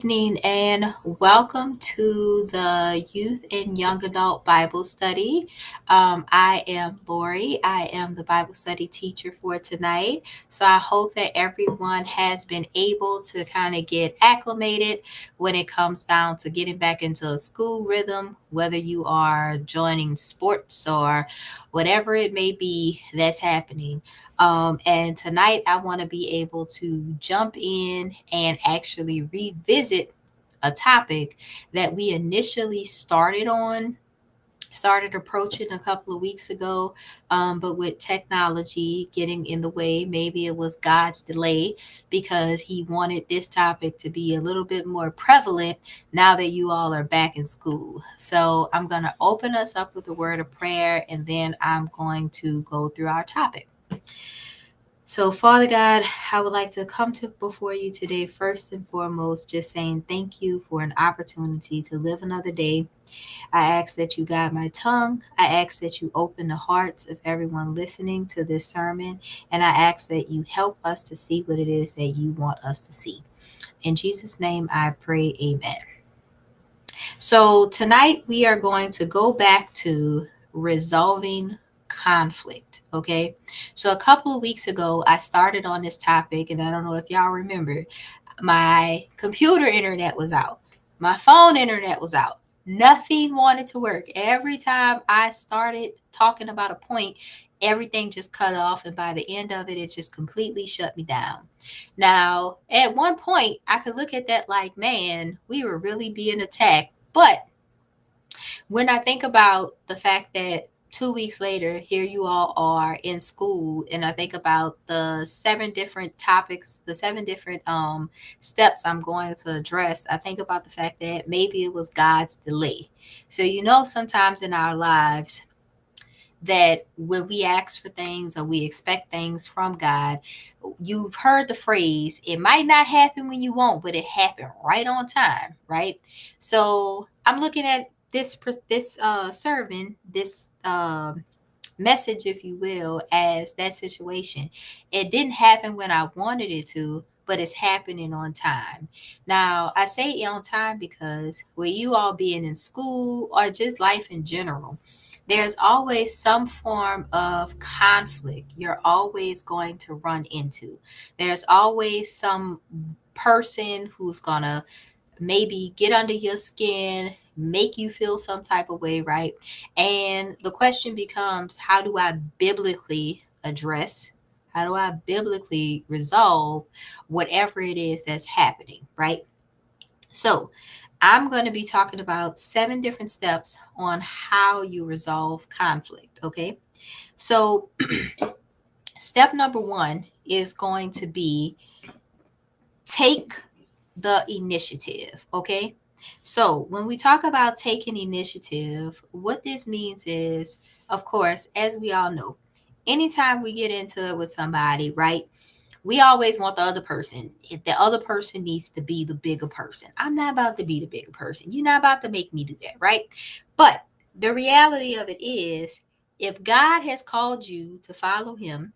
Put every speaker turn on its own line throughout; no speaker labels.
Evening and welcome to the Youth and Young Adult Bible Study. I am Lori. I am the Bible study teacher for tonight. So I hope that everyone has been able to kind of get acclimated when it comes down to getting back into a school rhythm, whether you are joining sports or whatever it may be that's happening. And tonight, I want to be able to jump in and actually revisit a topic that we initially started approaching a couple of weeks ago. But with technology getting in the way, maybe it was God's delay because He wanted this topic to be a little bit more prevalent now that you all are back in school. So I'm going to open us up with a word of prayer and then I'm going to go through our topic. So, Father God, I would like to come to before you today, first and foremost, just saying thank you for an opportunity to live another day. I ask that you guide my tongue. I ask that you open the hearts of everyone listening to this sermon. And I ask that you help us to see what it is that you want us to see. In Jesus' name, I pray, amen. So, tonight we are going to go back to resolving conflict. Okay. So, a couple of weeks ago, I started on this topic, and I don't know if y'all remember, my computer internet was out, my phone internet was out. Nothing wanted to work. Every time I started talking about a point, everything just cut off. And by the end of it, it just completely shut me down. Now, at one point, I could look at that like, man, we were really being attacked. But when I think about the fact that 2 weeks later, here you all are in school, and I think about the seven different topics, the seven different steps I'm going to address, I think about the fact that maybe it was God's delay. So, sometimes in our lives, that when we ask for things or we expect things from God, you've heard the phrase, it might not happen when you want, but it happened right on time, right? So I'm looking at this sermon, this message, if you will, as that situation. It didn't happen when I wanted it to, but it's happening on time. Now, I say on time because with you all being in school or just life in general, there's always some form of conflict you're always going to run into. There's always some person who's going to maybe get under your skin, make you feel some type of way, right? And the question becomes, how do I biblically address? How do I biblically resolve whatever it is that's happening, right? So, I'm going to be talking about 7 different steps on how you resolve conflict, okay? So, step number 1 is going to be take the initiative, okay? So, when we talk about taking initiative, what this means is, of course, as we all know, anytime we get into it with somebody, right? We always want the other person. If the other person needs to be the bigger person. I'm not about to be the bigger person. You're not about to make me do that, right? But the reality of it is, if God has called you to follow him,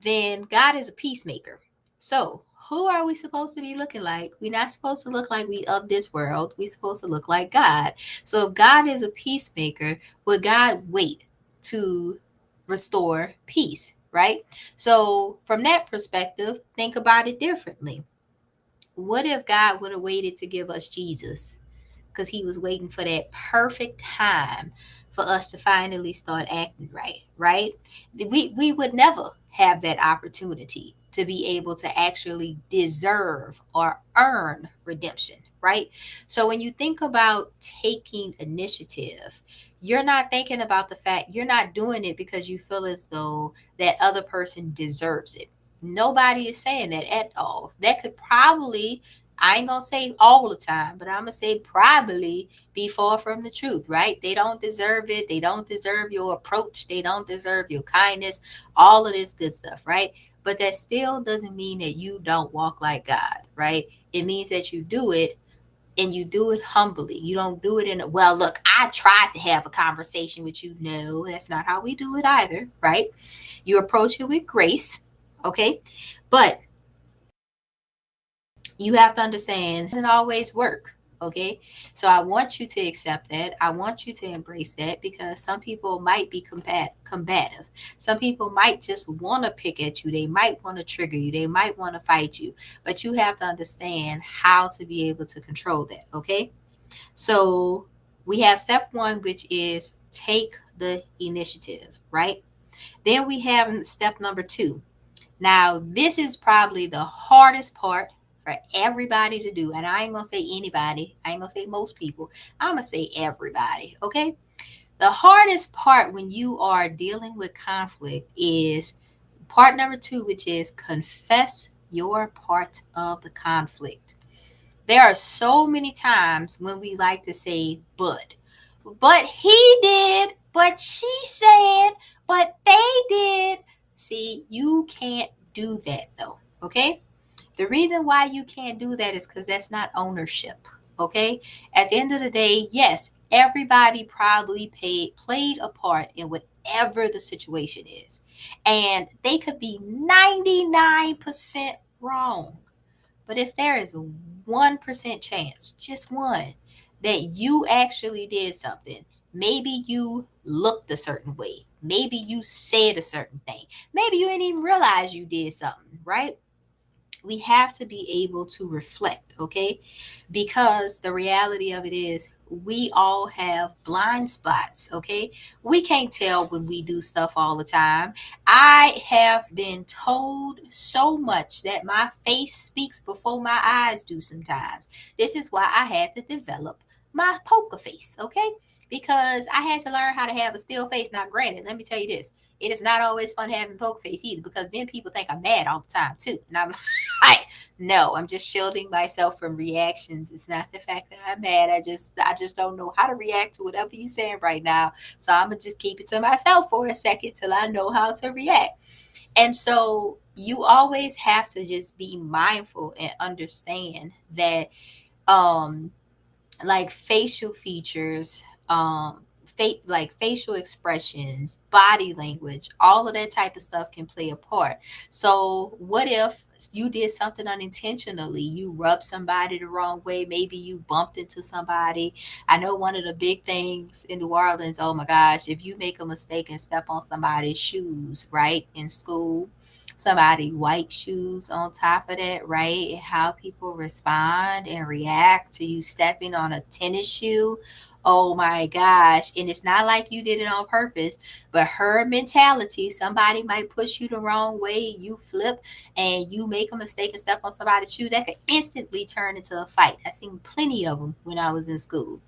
then God is a peacemaker. So, who are we supposed to be looking like? We're not supposed to look like we of this world. We're supposed to look like God. So, if God is a peacemaker, would God wait to restore peace, right? So, from that perspective, think about it differently. What if God would have waited to give us Jesus? Because he was waiting for that perfect time for us to finally start acting right, right? We would never have that opportunity to be able to actually deserve or earn redemption, right? So when you think about taking initiative, you're not thinking about the fact you're not doing it because you feel as though that other person deserves it. Nobody is saying that at all. That could probably, I ain't gonna say all the time, but I'm gonna say probably be far from the truth, right? They don't deserve it. They don't deserve your approach. They don't deserve your kindness, all of this good stuff, right? But that still doesn't mean that you don't walk like God, right? It means that you do it and you do it humbly. You don't do it in a, well, look, I tried to have a conversation with you. No, that's not how we do it either, right? You approach it with grace, okay? But You have to understand it doesn't always work. Okay. So I want you to accept that. I want you to embrace that because some people might be combative. Some people might just want to pick at you. They might want to trigger you. They might want to fight you. But you have to understand how to be able to control that. Okay. So we have step one, which is take the initiative, right? Then we have step number two. Now, this is probably the hardest part for everybody to do. And I ain't going to say anybody, I ain't going to say most people, I'm going to say everybody. Okay. The hardest part when you are dealing with conflict is part number two, which is confess your part of the conflict. There are so many times when we like to say, but he did, but she said, but they did. See, you can't do that though. Okay. The reason why you can't do that is because that's not ownership. Okay. At the end of the day, yes, everybody probably played a part in whatever the situation is. And they could be 99% wrong. But if there is a 1% chance, just one, that you actually did something, maybe you looked a certain way, maybe you said a certain thing, maybe you didn't even realize you did something, right? We have to be able to reflect, okay? Because the reality of it is, we all have blind spots, okay? We can't tell when we do stuff all the time. I have been told so much that my face speaks before my eyes do sometimes. This is why I had to develop my poker face, okay? Because I had to learn how to have a still face. Now, granted, let me tell you this, it is not always fun having poker face either, because then people think I'm mad all the time too. And I'm like, no, I'm just shielding myself from reactions. It's not the fact that I'm mad. I just don't know how to react to whatever you're saying right now. So I'm gonna just keep it to myself for a second till I know how to react. And so you always have to just be mindful and understand that um like facial features, like facial expressions, body language, all of that type of stuff can play a part. So what if you did something unintentionally? You rubbed somebody the wrong way, maybe you bumped into somebody. I know one of the big things in New Orleans, oh my gosh, if you make a mistake and step on somebody's shoes, right, in school, somebody white shoes on top of that, right? And how people respond and react to you stepping on a tennis shoe. Oh my gosh. And it's not like you did it on purpose, but her mentality, somebody might push you the wrong way, you flip and you make a mistake and step on somebody's shoe, that could instantly turn into a fight. I've seen plenty of them when I was in school,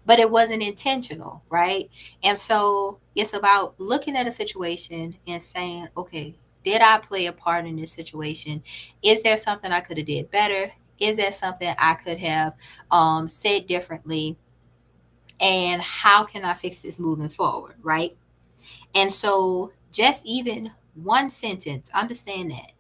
but it wasn't intentional, right? And so it's about looking at a situation and saying, okay, did I play a part in this situation? Is there something I could have did better? Is there something I could have said differently? And how can I fix this moving forward, right? And so just even one sentence, understand that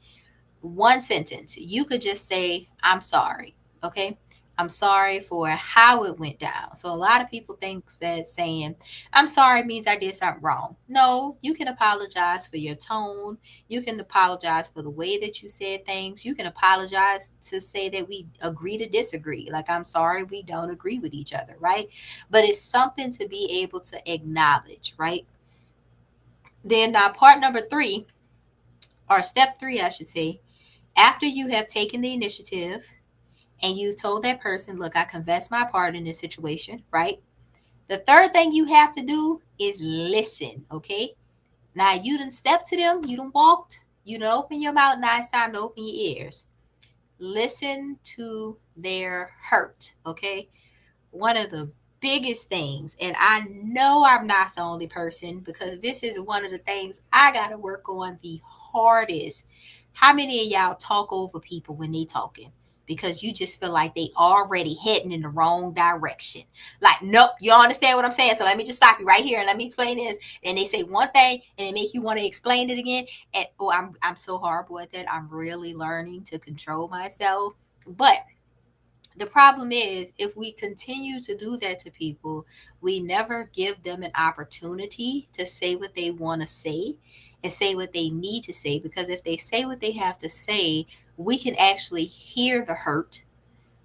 one sentence. You could just say, I'm sorry. Okay. I'm sorry for how it went down. So a lot of people think that saying, I'm sorry means I did something wrong. No, you can apologize for your tone. You can apologize for the way that you said things. You can apologize to say that we agree to disagree. Like, I'm sorry, we don't agree with each other, right? But it's something to be able to acknowledge, right? Then part number three, or step three, I should say, after you have taken the initiative and you told that person, look, I confess my part in this situation, right? The third thing you have to do is listen, okay? Now, you done stepped to them, you done walked, you done open your mouth. Now it's time to open your ears. Listen to their hurt, okay? One of the biggest things, and I know I'm not the only person because this is one of the things I got to work on the hardest. How many of y'all talk over people when they talking? Because you just feel like they already heading in the wrong direction. Like, nope, you understand what I'm saying? So let me just stop you right here and let me explain this. And they say one thing and it makes you want to explain it again. And oh, I'm so horrible at that. I'm really learning to control myself. But The problem is, if we continue to do that to people, we never give them an opportunity to say what they want to say and say what they need to say. Because if they say what they have to say, we can actually hear the hurt,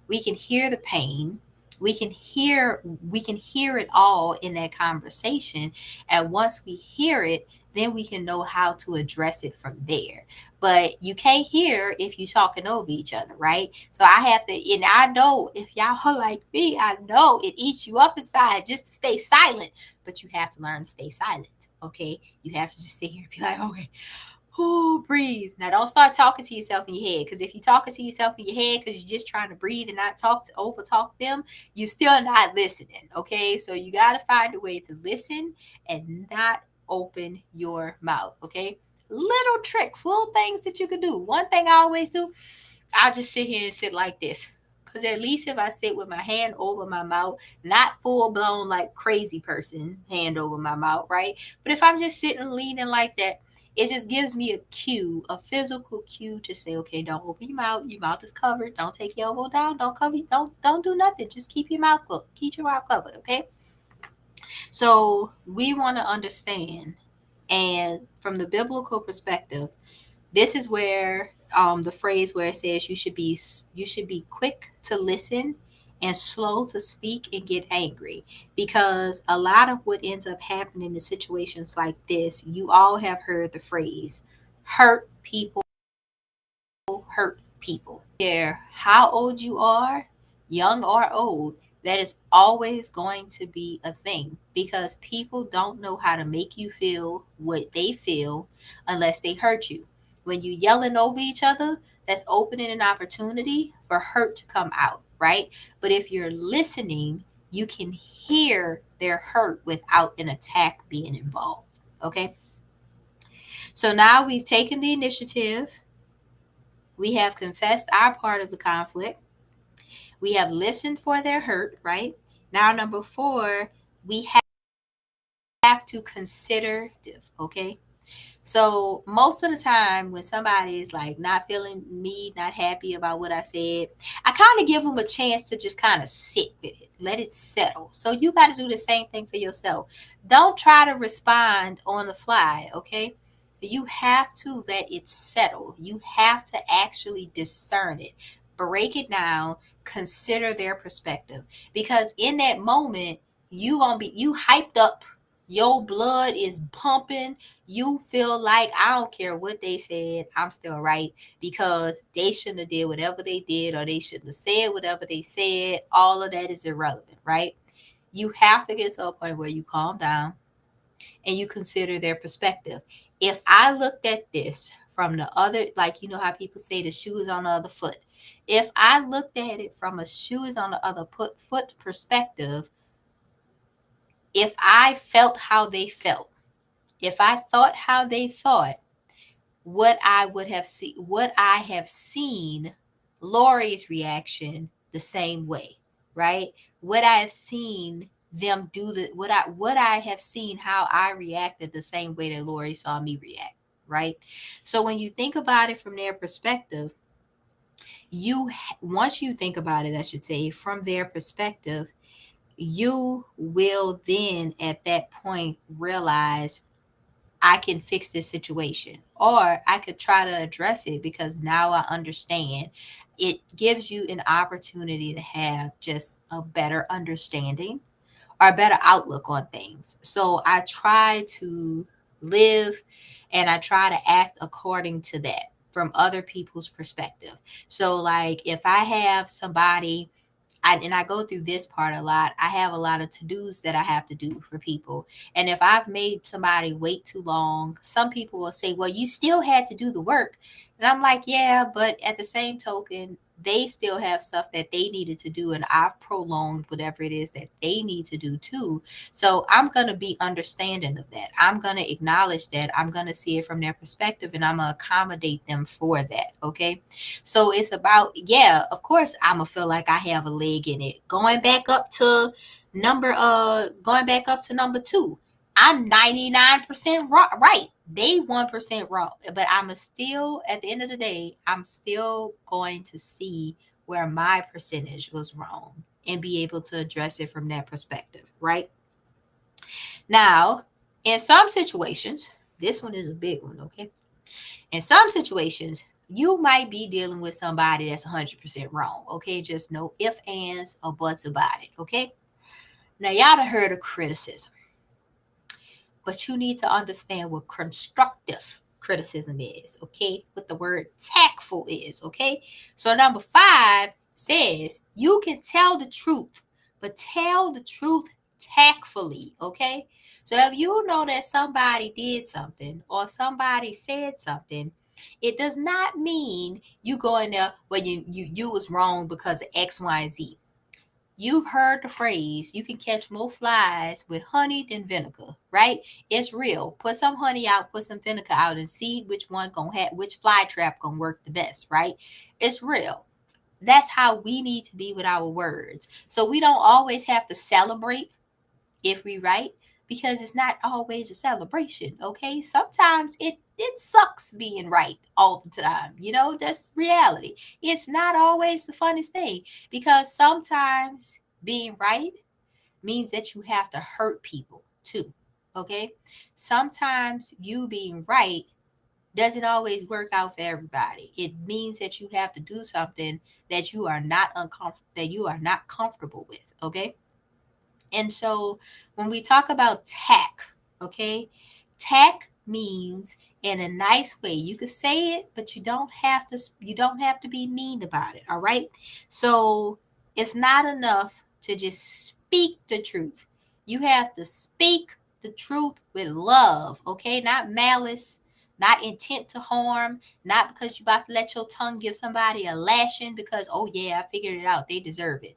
we can hear the pain, we can hear it all in that conversation. And once we hear it, then we can know how to address it from there. But you can't hear if you're talking over each other, right? So I have to, and I know if y'all are like me, I know it eats you up inside just to stay silent. But you have to learn to stay silent. Okay, you have to just sit here and be like, okay, who breathe. Now don't start talking to yourself in your head, because if you're talking to yourself in your head because you're just trying to breathe and not talk to over talk them, you're still not listening. Okay, so you got to find a way to listen and not open your mouth. Okay, little tricks, little things that you could do. One thing I always do, I'll just sit here and sit like this. Because at least if I sit with my hand over my mouth, not full blown like crazy person, hand over my mouth, right? But if I'm just sitting leaning like that, it just gives me a cue, a physical cue to say, okay, don't open your mouth. Your mouth is covered. Don't take your elbow down. Don't cover. Don't do nothing. Just keep your mouth closed. Keep your mouth covered. Okay. So we want to understand, and from the biblical perspective, this is where the phrase where it says you should be quick to listen and slow to speak and get angry, because a lot of what ends up happening in situations like this, you all have heard the phrase hurt people hurt people. Care how old you are, young or old, that is always going to be a thing, because people don't know how to make you feel what they feel unless they hurt you. When you yelling over each other, that's opening an opportunity for hurt to come out, right? But if you're listening, you can hear their hurt without an attack being involved. Okay? So now we've taken the initiative. We have confessed our part of the conflict. We have listened for their hurt, right? Now, number four, we have to consider, okay? So most of the time when somebody is like not feeling me, not happy about what I said, I kind of give them a chance to just kind of sit with it, let it settle. So you got to do the same thing for yourself. Don't try to respond on the fly, okay? You have to let it settle. You have to actually discern it, break it down, consider their perspective. Because in that moment, you hyped up, your blood is pumping, you feel like I don't care what they said, I'm still right, because they shouldn't have did whatever they did, or they shouldn't have said whatever they said. All of that is irrelevant, right? You have to get to a point where you calm down and you consider their perspective. If I looked at this from the other, like, you know how people say the shoe is on the other foot. If I looked at it from a shoe is on the other foot perspective, if I felt how they felt, if I thought how they thought, what I have seen Lori's reaction the same way, right? What I have seen them do, the what I have seen how I reacted the same way that Lori saw me react, right? So when you think about it from their perspective, you once you think about it, I should say, from their perspective, you will then at that point realize I can fix this situation, or I could try to address it because now I understand. It gives you an opportunity to have just a better understanding or a better outlook on things. So I try to live and I try to act according to that from other people's perspective. So, like, if I have somebody, and I go through this part a lot. I have a lot of to dos that I have to do for people. And if I've made somebody wait too long, some people will say, well, you still had to do the work. And I'm like, yeah, but at the same token, they still have stuff that they needed to do. And I've prolonged whatever it is that they need to do too. So I'm going to be understanding of that. I'm going to acknowledge that. I'm going to see it from their perspective and I'm going to accommodate them for that. Okay. So it's about, yeah, of course I'm gonna feel like I have a leg in it. Going back up to number two. I'm 99% right. They 1% wrong. But I'm still, at the end of the day, I'm still going to see where my percentage was wrong and be able to address it from that perspective, right? Now, in some situations, this one is a big one, okay? In some situations, you might be dealing with somebody that's 100% wrong, okay? Just no ifs, ands, or buts about it, okay? Now, y'all done heard of criticism, but you need to understand what constructive criticism is, okay? What the word tactful is, okay? So, number 5 says you can tell the truth, but tell the truth tactfully, okay? So, if you know that somebody did something or somebody said something, it does not mean you go in there, well, you was wrong because of X, Y, and Z. You've heard the phrase, you can catch more flies with honey than vinegar, right? It's real. Put some honey out, put some vinegar out, and see which one gonna have, which fly trap gonna work the best, right? It's real. That's how we need to be with our words. So we don't always have to celebrate if we write, because it's not always a celebration, okay? Sometimes it sucks being right all the time. That's reality. It's not always the funnest thing, because sometimes being right means that you have to hurt people too, okay? Sometimes you being right doesn't always work out for everybody. It means that you have to do something that you are not uncomfortable, that you are not comfortable with, okay? And so when we talk about tact, okay, tact means in a nice way. You can say it, but you don't have to be mean about it, all right? So it's not enough to just speak the truth. You have to speak the truth with love, okay? Not malice, not intent to harm, not because you're about to let your tongue give somebody a lashing because, oh yeah, I figured it out, they deserve it.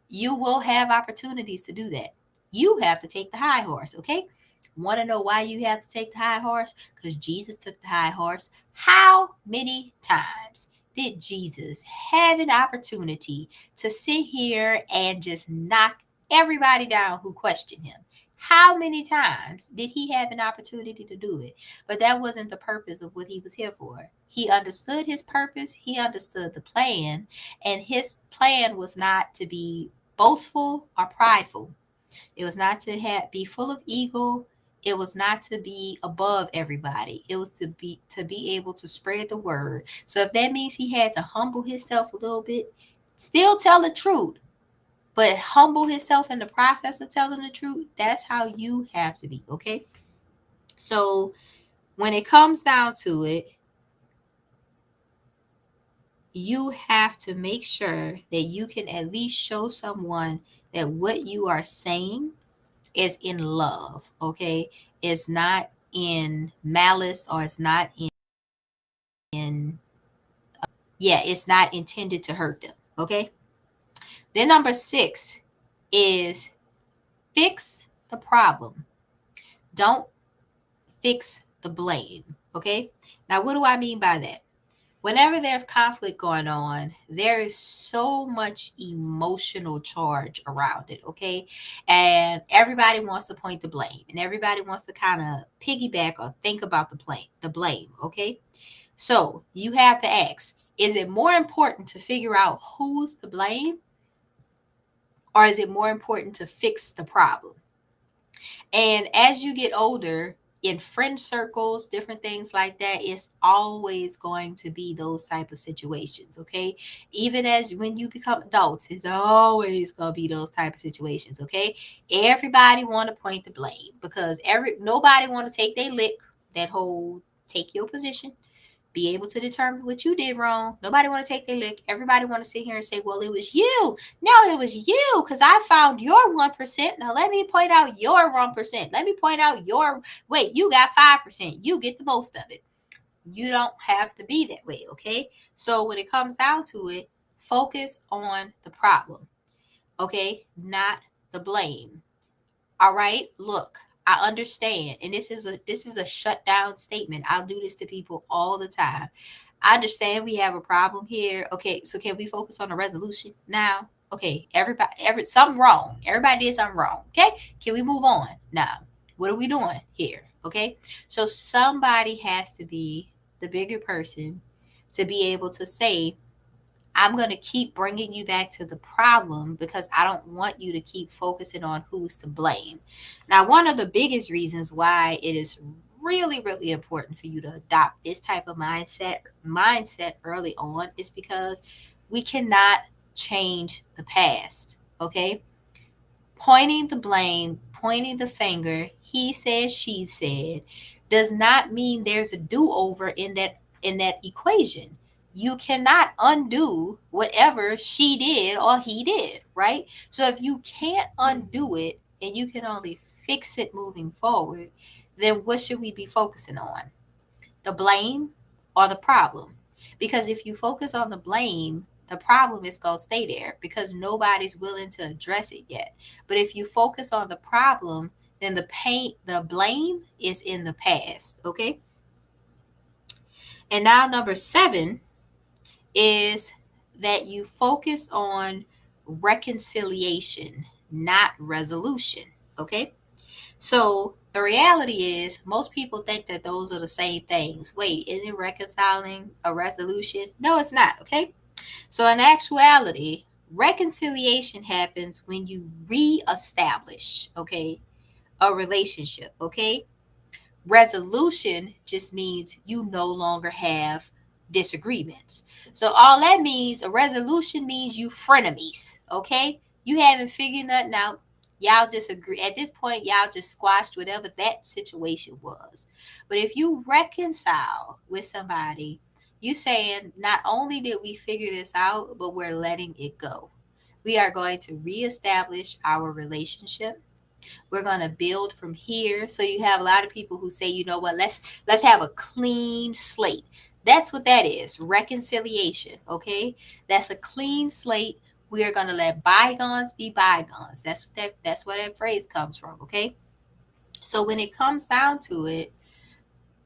You will have opportunities to do that. You have to take the high horse, okay? Want to know why you have to take the high horse? Because Jesus took the high horse. How many times did Jesus have an opportunity to sit here and just knock everybody down who questioned him? How many times did he have an opportunity to do it? But that wasn't the purpose of what he was here for. He understood his purpose, he understood the plan, and his plan was not to be boastful or prideful. It was not to be full of ego. It was not to be above everybody. It was to be able to spread the word. So if that means he had to humble himself a little bit, still tell the truth, but humble himself in the process of telling the truth, that's how you have to be, okay? So when it comes down to it, you have to make sure that you can at least show someone that what you are saying is in love, okay? It's not in malice, or it's not in yeah, it's not intended to hurt them, okay? Then number 6 is fix the problem. Don't fix the blame, okay? Now, what do I mean by that? Whenever there's conflict going on, there is so much emotional charge around it, okay? And everybody wants to point the blame, and everybody wants to kind of piggyback or think about the blame, okay? So you have to ask, is it more important to figure out who's to blame, or is it more important to fix the problem? And as you get older, in friend circles, different things like that, it's always going to be those type of situations, okay? Even as when you become adults, it's always going to be those type of situations, okay? Everybody want to point the blame because nobody want to take their lick, that whole take your position, be able to determine what you did wrong. Nobody want to take their lick. Everybody want to sit here and say, well, it was you. No, it was you because I found your 1%. Now let me point out your 1%. Let me point out wait, you got 5%. You get the most of it. You don't have to be that way, okay? So when it comes down to it, focus on the problem, okay? Not the blame. All right, look, I understand, and this is a shutdown statement. I'll do this to people all the time. I understand we have a problem here. Okay, so can we focus on the resolution now? Okay, something wrong. Everybody did something wrong. Okay, can we move on now? What are we doing here? Okay, so somebody has to be the bigger person to be able to say, I'm going to keep bringing you back to the problem because I don't want you to keep focusing on who's to blame. Now, one of the biggest reasons why it is really, really important for you to adopt this type of mindset early on is because we cannot change the past. Okay, pointing the blame, pointing the finger, he said, she said, does not mean there's a do-over in that equation. You cannot undo whatever she did or he did, right? So if you can't undo it and you can only fix it moving forward, then what should we be focusing on? The blame or the problem? Because if you focus on the blame, the problem is going to stay there because nobody's willing to address it yet. But if you focus on the problem, then the blame is in the past. Okay. And now, number 7 is that you focus on reconciliation, not resolution. Okay. So the reality is, most people think that those are the same things. Wait, isn't reconciling a resolution? No, it's not. Okay. So in actuality, reconciliation happens when you reestablish, okay, a relationship. Okay. Resolution just means you no longer have disagreements. So all that means, a resolution means you frenemies, okay? You haven't figured nothing out. Y'all just agree. At this point, y'all just squashed whatever that situation was. But if you reconcile with somebody, you saying, not only did we figure this out, but we're letting it go. We are going to reestablish our relationship. We're going to build from here. So you have a lot of people who say, you know what, let's have a clean slate. That's what that is. Reconciliation, okay? That's a clean slate. We are going to let bygones be bygones. That's where that phrase comes from, okay? So when it comes down to it,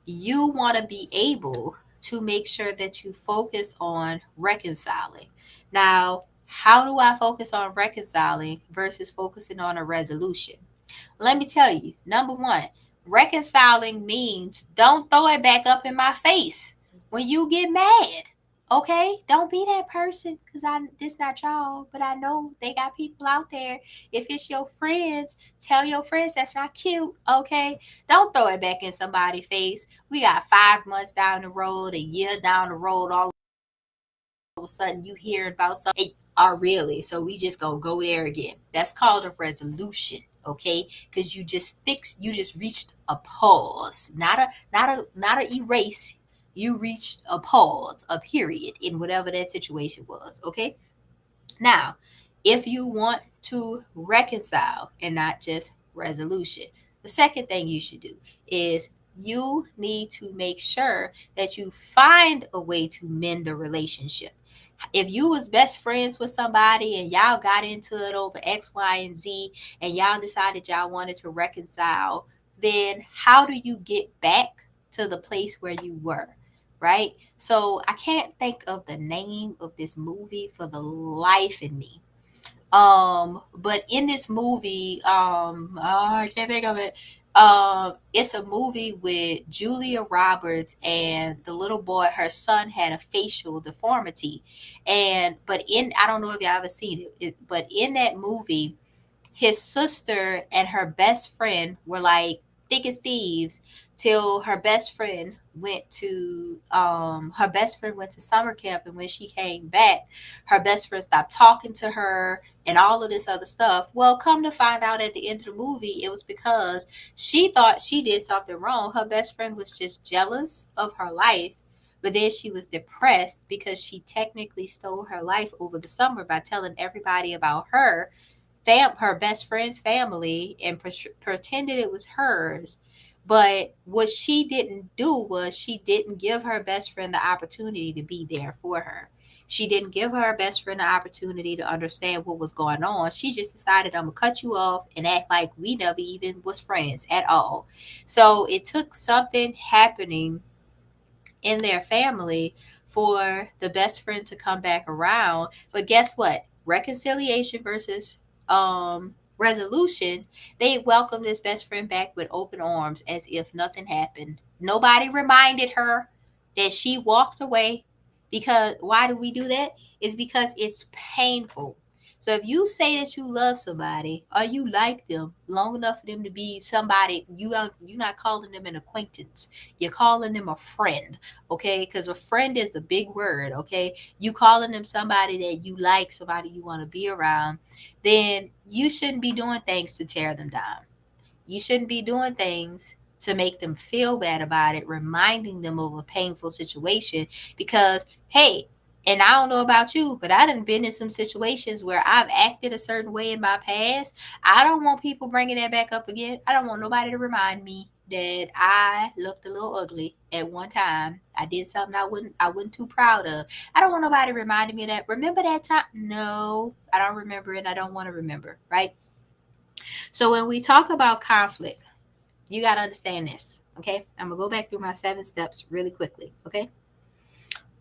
you want to be able to make sure that you focus on reconciling. Now, how do I focus on reconciling versus focusing on a resolution? Let me tell you, number one, reconciling means don't throw it back up in my face when you get mad. Okay, don't be that person because I this not y'all, but I know they got people out there. If it's your friends, tell your friends that's not cute. Okay, don't throw it back in somebody's face. We got 5 months down the road, a year down the road, all of a sudden you hear about something are really, so we just gonna go there again. That's called a resolution, okay? Because you just reached a pause, not a erase. You reached a pause, a period in whatever that situation was, okay? Now, if you want to reconcile and not just resolution, the second thing you should do is you need to make sure that you find a way to mend the relationship. If you was best friends with somebody and y'all got into it over X, Y, and Z, and y'all decided y'all wanted to reconcile, then how do you get back to the place where you were? Right? So I can't think of the name of this movie for the life in me. But in this movie, I can't think of it. It's a movie with Julia Roberts and the little boy. Her son had a facial deformity, but in I don't know if y'all ever seen but in that movie, his sister and her best friend were like thick as thieves till her best friend went to summer camp, and when she came back, her best friend stopped talking to her and all of this other stuff. Well, come to find out at the end of the movie, it was because she thought she did something wrong. Her best friend was just jealous of her life, but then she was depressed because she technically stole her life over the summer by telling everybody about her best friend's family and pretended it was hers. But what she didn't do was she didn't give her best friend the opportunity to be there for her. She didn't give her best friend the opportunity to understand what was going on. She just decided, I'm gonna cut you off and act like we never even was friends at all. So it took something happening in their family for the best friend to come back around. But guess what? Reconciliation versus resolution, they welcomed this best friend back with open arms as if nothing happened. Nobody reminded her that she walked away. Because why do we do that? It's because it's painful. So if you say that you love somebody or you like them long enough for them to be somebody, you're not calling them an acquaintance. You're calling them a friend, okay? Because a friend is a big word, okay? You calling them somebody that you like, somebody you want to be around, then you shouldn't be doing things to tear them down. You shouldn't be doing things to make them feel bad about it, reminding them of a painful situation. Because, hey, and I don't know about you, but I done been in some situations where I've acted a certain way in my past. I don't want people bringing that back up again. I don't want nobody to remind me that I looked a little ugly at one time. I did something I wasn't too proud of. I don't want nobody reminding me of that. Remember that time? No, I don't remember it. I don't want to remember, right? So when we talk about conflict, you got to understand this, okay? I'm going to go back through my 7 steps really quickly, okay?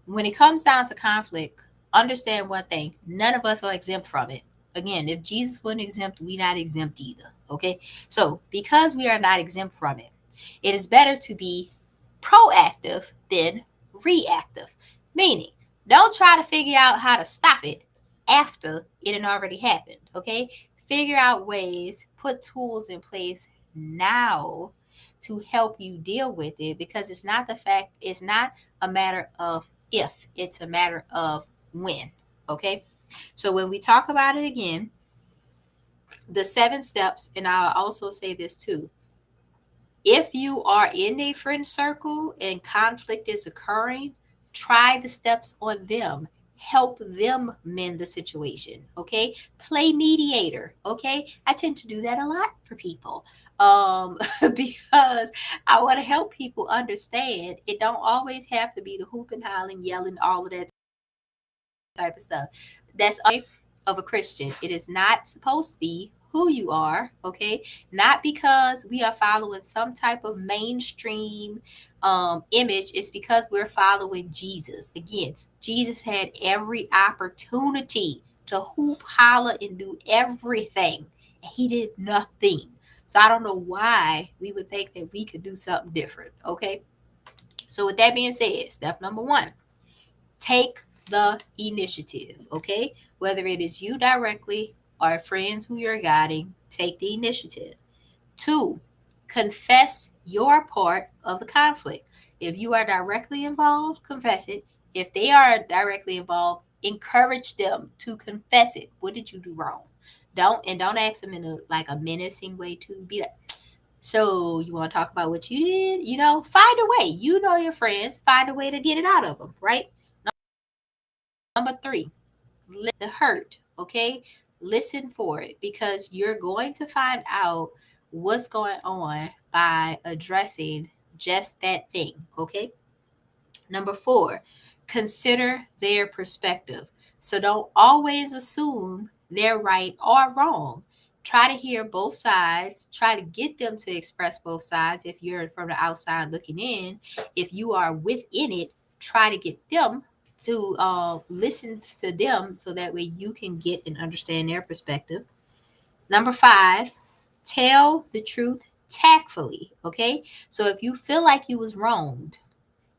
When it comes down to conflict, understand one thing. None of us are exempt from it. Again, if Jesus wasn't exempt, we not exempt either, okay? So because we are not exempt from it, it is better to be proactive than reactive. Meaning, don't try to figure out how to stop it after it had already happened, okay? Figure out ways, put tools in place now to help you deal with it, because it's not a matter of if, it's a matter of when, okay? So when we talk about it again, the 7 steps, and I'll also say this too, if you are in a friend circle and conflict is occurring, try the steps on them. Help them mend the situation. Okay. Play mediator. Okay. I tend to do that a lot for people. Because I want to help people understand it don't always have to be the hooping, hollering, yelling, all of that type of stuff. That's of a Christian. It is not supposed to be who you are, okay? Not because we are following some type of mainstream image. It's because we're following Jesus. Again, Jesus had every opportunity to hoop, holler, and do everything, and he did nothing. So I don't know why we would think that we could do something different, okay? So with that being said, step number 1, take the initiative, okay? Whether it is you directly or friends who you're guiding, take the initiative. 2, confess your part of the conflict. If you are directly involved, confess it. If they are directly involved, encourage them to confess it. What did you do wrong? Don't ask them in a menacing way, to be like, so you want to talk about what you did? Find a way. You know your friends, find a way to get it out of them, right? Number 3, the hurt, okay? Listen for it, because you're going to find out what's going on by addressing just that thing, okay? Number 4, consider their perspective. So don't always assume they're right or wrong. Try to hear both sides. Try to get them to express both sides. If you're from the outside looking in, if you are within it, try to get them to listen to them, so that way you can get and understand their perspective. Number 5, tell the truth tactfully. Okay, so if you feel like you was wronged,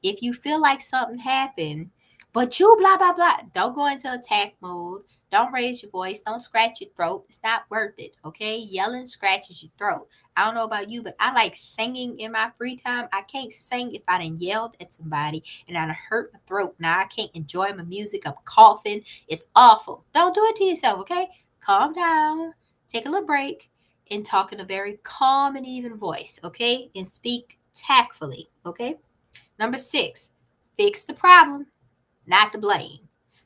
if you feel like something happened, but you blah, blah, blah, don't go into attack mode. Don't raise your voice. Don't scratch your throat. It's not worth it. Okay. Yelling scratches your throat. I don't know about you, but I like singing in my free time. I can't sing if I done yelled at somebody and I done hurt my throat. Now I can't enjoy my music. I'm coughing. It's awful. Don't do it to yourself. Okay. Calm down. Take a little break and talk in a very calm and even voice. Okay. And speak tactfully. Okay. Number 6, fix the problem, not the blame.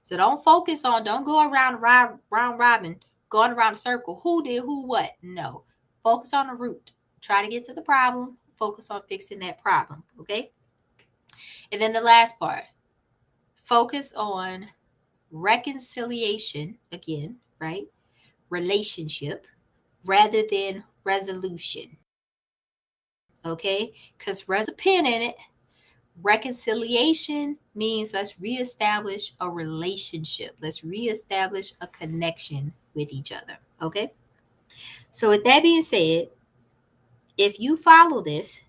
So don't go round robin, going around the circle. Who did who what? No. Focus on the root. Try to get to the problem. Focus on fixing that problem. Okay. And then the last part, focus on reconciliation again, right? Relationship rather than resolution. Okay. Because there's a pin in it. Reconciliation means let's reestablish a relationship. Let's reestablish a connection with each other. Okay. So, with that being said, if you follow this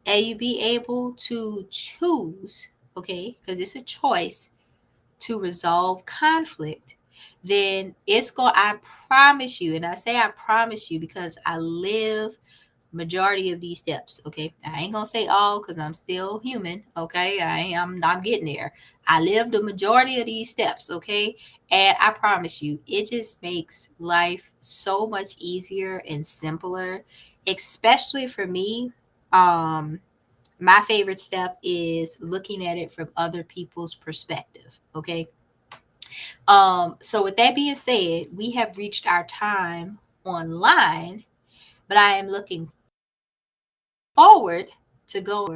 and you be able to choose, okay, because it's a choice to resolve conflict, then it's going, I promise you, and I say I promise you because I live majority of these steps. Okay, I ain't gonna say all because I'm still human. Okay, I'm getting there. I live the majority of these steps. Okay, and I promise you, it just makes life so much easier and simpler, especially for me. My favorite step is looking at it from other people's perspective. Okay, so with that being said, we have reached our time online, but I am looking forward to go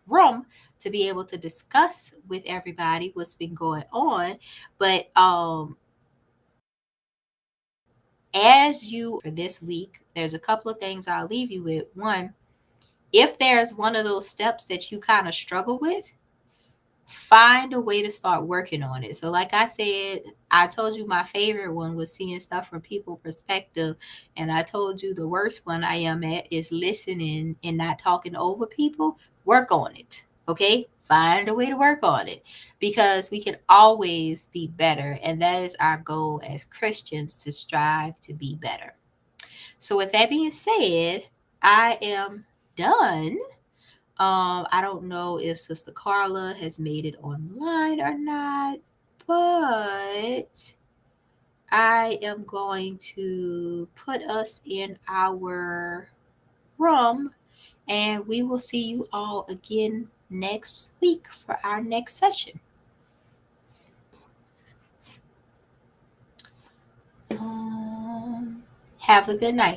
room to be able to discuss with everybody what's been going on. But as you for this week, there's a couple of things I'll leave you with. One, if there's one of those steps that you kind of struggle with, find a way to start working on it. So like I said, I told you my favorite one was seeing stuff from people's perspective, and I told you the worst one I am at is listening and not talking over people. Work on it. Okay, find a way to work on it, because we can always be better, and that is our goal as Christians, to strive to be better. So with that being said, I am done. I don't know if Sister Carla has made it online or not, but I am going to put us in our room, and we will see you all again next week for our next session. Have a good night.